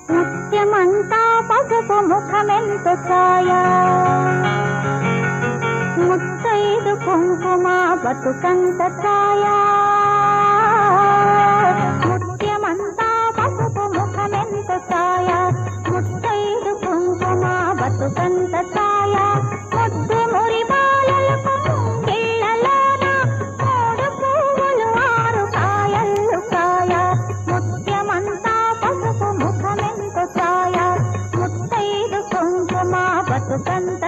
ముత్యమంతా పసుపు ముఖమెంత ఛాయ ముత్తైదు కుంకుమ బతుకంత ఛాయ ముత్యమంతా పసుపు ముఖమెంత ఛాయ ముత్తైదు కుంకుమ బతుకంత ఛాయ ముద్దు మురి బాలలకు పిల్లలోన మూడు పువ్వులు ఆరు కాయలు కాయ ముత్యమంతా పసుపు ముఖమెంత ఛాయ ముత్తైదు కుంకుమ బతుకంత